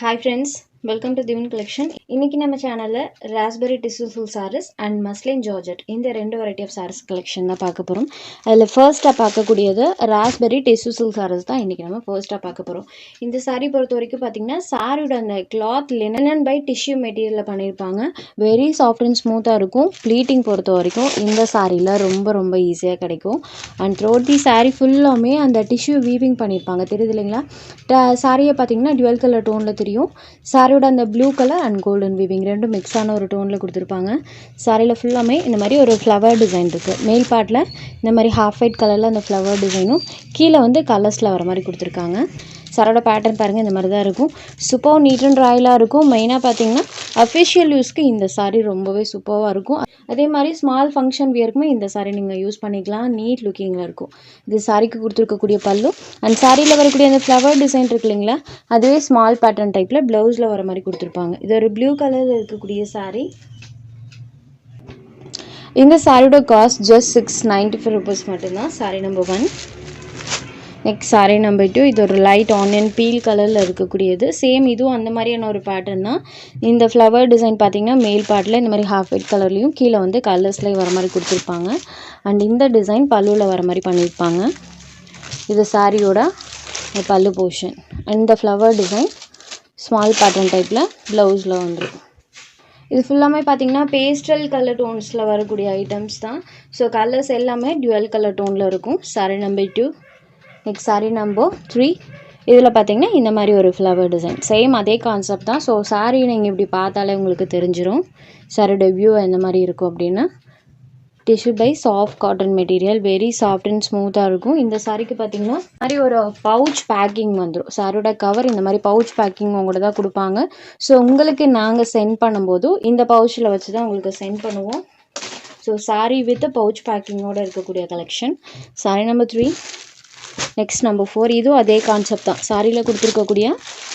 Hi friends, welcome to Divin Collection. இன்னைக்கு நம்ம சேனல்ல raspberry tissue silk sarees and muslin georgette இந்த ரெண்டு வெரைட்டி ஆஃப் sarees collection தான் பார்க்க போறோம். அதுல ஃபர்ஸ்டா பார்க்கக்கூடியது ராஸ்பெரி டிஷ்யூ சில்க் sarees தான் இன்னைக்கு நம்ம ஃபர்ஸ்டா பார்க்க போறோம். இந்த saree பொறுத்த வரைக்கும் பாத்தீங்கன்னா சாரியோட அந்த கிளாத் லினன் பை டிஷ்யூ மெட்டீரியல்ல பண்ணிருப்பாங்க. வெரி சாஃப்ட் அண்ட் ஸ்மூத்தா இருக்கும். ப்ளீட்டிங் பொறுத்த வரைக்கும் இந்த சாரில ரொம்ப ஈஸியா கிடைக்கும். அண்ட் த்ரோட் தி saree ஃபுல்லாமே அந்த டிஷ்யூ வீவிங் பண்ணிருப்பாங்க. தெரியுது இல்லைங்களா? சாரியை பார்த்தீங்கன்னா டுவெல் கலர் டோனில் தெரியும். சாரியோட அந்த blue colour and golden weaving ரெண்டும் மிக்ஸ் ஆன ஒரு டோனில் கொடுத்துருப்பாங்க. சாரியில் ஃபுல்லாமே இந்த மாதிரி ஒரு ஃப்ளவர் டிசைன் இருக்குது. மேல் பார்ட்டில் இந்த மாதிரி ஹாஃப் ஒயிட் கலரில் அந்த ஃப்ளவர் டிசைனும் கீழே வந்து கலர்ஸில் வர மாதிரி கொடுத்துருக்காங்க. சாரோட பேட்டர்ன் பாருங்கள், இந்த மாதிரி தான் இருக்கும். சூப்பர் நீட் அண்ட் ராயலாக இருக்கும். மெயினாக பார்த்தீங்கன்னா அஃபிஷியல் யூஸ்க்கு இந்த சாரீ ரொம்பவே சூப்பராக இருக்கும். அதே மாதிரி ஸ்மால் ஃபங்க்ஷன் வியருக்குமே இந்த சாரீ நீங்கள் யூஸ் பண்ணிக்கலாம். நீட் லுக்கிங்கில் இருக்கும். இது சாரிக்கு கொடுத்துருக்கக்கூடிய பல்லு அண்ட் சாரியில் வரக்கூடிய அந்த ஃப்ளவர் டிசைன் இருக்கு இல்லைங்களா, அதுவே ஸ்மால் பேட்டர்ன் டைப்பில் ப்ளவுஸில் வர மாதிரி கொடுத்துருப்பாங்க. இது ஒரு ப்ளூ கலரில் இருக்கக்கூடிய சாரீ. இந்த சாரியோட காஸ்ட் ஜஸ்ட் 695 rupees மட்டும்தான். Sari number 1. Next sari number 2. இது ஒரு லைட் ஆனியன் பீல் கலரில் இருக்கக்கூடியது. சேம் இதுவும் அந்த மாதிரியான ஒரு பேட்டர்ன் தான். இந்த ஃப்ளவர் டிசைன் பார்த்தீங்கன்னா மேல் பார்ட்டில் இந்த மாதிரி ஹாஃப் ஒயிட் கலர்லேயும் கீழே வந்து கலர்ஸ்லேயும் வர மாதிரி கொடுத்துருப்பாங்க. அண்ட் இந்த டிசைன் பல்லுவில் வர மாதிரி பண்ணியிருப்பாங்க. இது சாரியோட பல்லு போர்ஷன். இந்த ஃப்ளவர் டிசைன் ஸ்மால் பேட்டர்ன் டைப்பில் ப்ளவுஸில் வந்துடும். இது ஃபுல்லாமே பார்த்தீங்கன்னா பேஸ்டல் கலர் டோன்ஸில் வரக்கூடிய ஐட்டம்ஸ் தான். ஸோ கலர்ஸ் எல்லாமே டுவெல் கலர் டோனில் இருக்கும். Sari number 2. Next sari number 3. இதில் பார்த்தீங்கன்னா இந்த மாதிரி ஒரு ஃப்ளவர் டிசைன் சேம் அதே கான்செப்ட் தான். ஸோ சாரீ நீங்கள் இப்படி பார்த்தாலே உங்களுக்கு தெரிஞ்சிடும் சாரியோட வியூ எந்த மாதிரி இருக்கும் அப்படின்னு. Tissue by soft cotton material, very soft and ஸ்மூத்தாக இருக்கும். இந்த சாரிக்கு பார்த்தீங்கன்னா மாதிரி ஒரு பவுச் பேக்கிங் வந்துடும். சாரியோட கவர் இந்த மாதிரி பவுச் பேக்கிங் உங்கள்கிட்ட தான் கொடுப்பாங்க. ஸோ உங்களுக்கு நாங்கள் சென்ட் பண்ணும்போது இந்த பவுச்சில் வச்சு தான் உங்களுக்கு சென்ட் பண்ணுவோம். ஸோ சாரீ வித் பவுச் பேக்கிங்கோடு இருக்கக்கூடிய collection. Sari number 3. Next number 4. இதுவும் அதே கான்செப்ட் தான். சாரியில் கொடுத்துருக்கக்கூடிய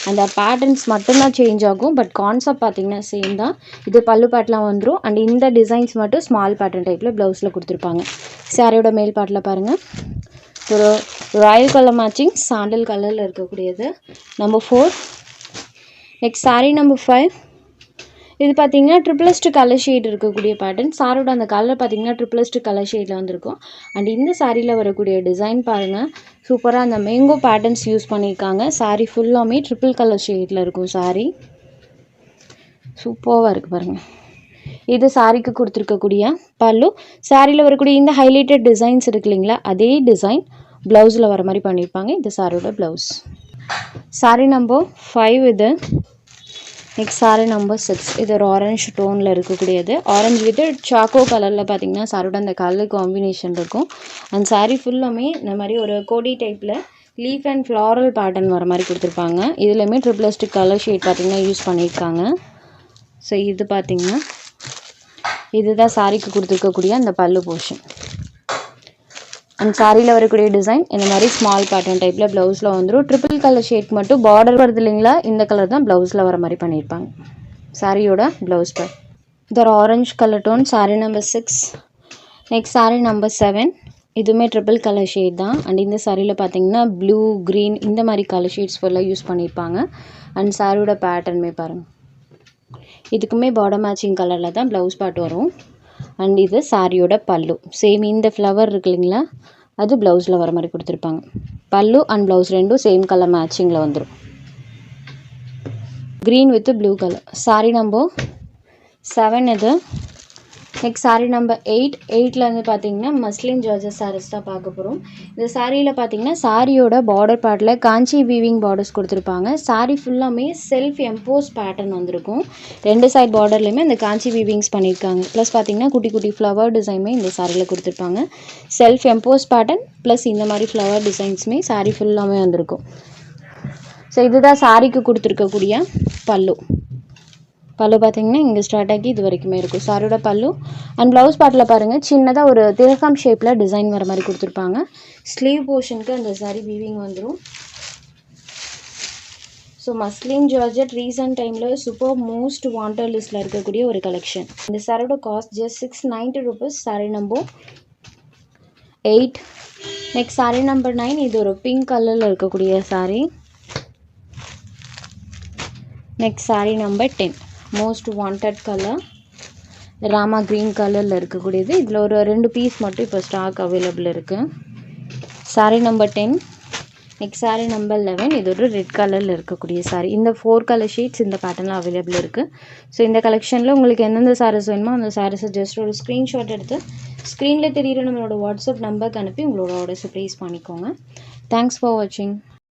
அந்த பேட்டர்ன்ஸ் மட்டும்தான் சேஞ்ச் ஆகும். பட் கான்செப்ட் பார்த்தீங்கன்னா சேம் தான். இது பல்லு பேட்டெலாம் வந்துடும். அண்ட் இந்த டிசைன்ஸ் மட்டும் ஸ்மால் பேட்டர்ன் டைப்பில் ப்ளவுஸில் கொடுத்துருப்பாங்க. சாரியோட மேல் பார்ட்டில் பாருங்கள், ஒரு ராயல் கலர் மேட்சிங் சாண்டல் கலரில் இருக்கக்கூடியது நம்பர் 4. Next sari number 5. இது பார்த்தீங்கன்னா ட்ரிபிளஸ்ட் கலர் ஷேட் இருக்கக்கூடிய பேட்டர்ன். சாரோட அந்த கலர் பார்த்தீங்கன்னா ட்ரிபிளஸ்ட் கலர் ஷேடில் வந்திருக்கும். அண்ட் இந்த சாரியில் வரக்கூடிய டிசைன் பாருங்கள், சூப்பராக அந்த மேங்கோ பேட்டர்ன்ஸ் யூஸ் பண்ணியிருக்காங்க. சாரீ ஃபுல்லாமே ட்ரிபிள் கலர் ஷேடில் இருக்கும். சாரீ சூப்பராக இருக்குது பாருங்கள். இது சாரிக்கு கொடுத்துருக்கக்கூடிய பல்லு. சாரியில் வரக்கூடிய இந்த ஹைலைட்டட் டிசைன்ஸ் இருக்கு இல்லைங்களா, அதே டிசைன் ப்ளவுஸில் வர மாதிரி பண்ணியிருப்பாங்க. இது சாரியோட ப்ளவுஸ். சாரீ நம்பர் 5. இது நெக்ஸ்ட் சாரீ நம்பர் 6. இது ஒரு ஆரஞ்சு டோனில் இருக்கக்கூடியது. ஆரஞ்சு வித் சாக்கோ கலரில் பார்த்தீங்கன்னா சாரோட அந்த கலர் காம்பினேஷன் இருக்கும். அண்ட் சாரீ ஃபுல்லாமே இந்த மாதிரி ஒரு கோடி டைப்பில் லீஃப் அண்ட் ஃப்ளாரல் பேட்டர்ன் வர மாதிரி கொடுத்துருப்பாங்க. இதுலேயுமே ட்ரிபிளஸ்டிக் கலர் ஷேட் பார்த்தீங்கன்னா யூஸ் பண்ணியிருக்காங்க. ஸோ இது பார்த்தீங்கன்னா இதுதான் சாரிக்கு கொடுத்துருக்கக்கூடிய அந்த பல்லு போர்ஷன். அண்ட் சாரியில் வரக்கூடிய டிசைன் இந்த மாதிரி ஸ்மால் பேட்டர்ன் டைப்பில் ப்ளவுஸில் வந்துடும். ட்ரிபிள் கலர் ஷேட் மட்டும் பார்டர் வருது இல்லைங்களா, இந்த கலர் தான் ப்ளவுஸில் வர மாதிரி பண்ணியிருப்பாங்க. சாரியோட ப்ளவுஸ் பேர் இது ஒரு orange colour tone. Sari number 6. Next sari number 7. இதுவுமே ட்ரிபிள் கலர் ஷேட் தான். அண்ட் இந்த சாரியில் பார்த்தீங்கன்னா ப்ளூ, க்ரீன் இந்த மாதிரி கலர் ஷேட்ஸ் ஃபுல்லாக யூஸ் பண்ணியிருப்பாங்க. அண்ட் சாரியோட பேட்டர்னுமே பாருங்கள், இதுக்குமே பார்டர் மேட்சிங் கலரில் தான் ப்ளவுஸ் பார்ட் வரும். அண்ட் இது சாரியோட பல்லு. சேம் இந்த ஃப்ளவர் இருக்கு இல்லைங்களா, அது ப்ளவுஸில் வர மாதிரி கொடுத்துருப்பாங்க. பல்லு அண்ட் ப்ளவுஸ் ரெண்டும் சேம் கலர் மேட்சிங்கில் வந்துடும். Green with blue colour. Sari number 7 இது. Next sari number 8. 8ல் வந்து பார்த்தீங்கன்னா மஸ்லின் ஜார்ஜெட் சாரீஸ் தான் பார்க்க போகிறோம். இந்த சாரியில் பார்த்தீங்கன்னா சாரியோட பார்டர் பார்ட்டில் காஞ்சி வீவிங் பார்டர்ஸ் கொடுத்துருப்பாங்க. சாரீ ஃபுல்லாமே செல்ஃப் எம்போஸ் பேட்டர்ன் வந்திருக்கும். ரெண்டு சைட் பார்டர்லையுமே இந்த காஞ்சி வீவிங்ஸ் பண்ணியிருக்காங்க. ப்ளஸ் பார்த்தீங்கன்னா குட்டி குட்டி ஃப்ளவர் டிசைனுமே இந்த சாரியில் கொடுத்துருப்பாங்க. செல்ஃப் எம்போஸ் பேட்டர்ன் ப்ளஸ் இந்த மாதிரி ஃப்ளவர் டிசைன்ஸுமே சாரீ ஃபுல்லாமே வந்திருக்கும். ஸோ இதுதான் சாரிக்கு கொடுத்துருக்கக்கூடிய பல்லு. பல்லு பார்த்தீங்கன்னா இங்கே ஸ்டார்ட் ஆகி இது வரைக்குமே இருக்கும் சாரியோட பல்லு. அண்ட் ப்ளவுஸ் பார்ட்டில் பாருங்கள், சின்னதாக ஒரு திலகம் ஷேப்பில் டிசைன் வர மாதிரி கொடுத்துருப்பாங்க. ஸ்லீவ் போர்ஷனுக்கு அந்த சாரி வீவிங் வந்துடும். ஸோ மஸ்லின் ஜார்ஜெட் ரீசன்ட் டைமில் சூப்பர் மோஸ்ட் வாண்டட் லிஸ்ட்டில் இருக்கக்கூடிய ஒரு கலெக்ஷன். இந்த சாரியோட cost just 690 rupees. Sorry number 8. Next sorry number 9. இது ஒரு பிங்க் கலரில் இருக்கக்கூடிய sorry. Next saree number 10 most wanted colour Rama green கலரில் இருக்கக்கூடியது. இதில் ஒரு 2 பீஸ் மட்டும் இப்போ ஸ்டாக் அவைலபிள் இருக்குது. saree number 10. Next saree number 11. இது ஒரு ரெட் கலரில் இருக்கக்கூடிய saree. இந்த 4 கலர் ஷீட்ஸ் இந்த பேட்டர்னில் அவைலபிள் இருக்குது. ஸோ இந்த கலெக்ஷனில் உங்களுக்கு எந்தெந்த சாரீஸ் வேணுமோ அந்த சாரீஸை ஜஸ்ட் ஒரு ஸ்க்ரீன்ஷாட் எடுத்து ஸ்க்ரீனில் தெரிகிற நம்மளோட வாட்ஸ்அப் நம்பருக்கு அனுப்பி உங்களோட ஆர்டர்ஸை ப்ளேஸ் பண்ணிக்கோங்க. தேங்க்ஸ் ஃபார் வாட்சிங்.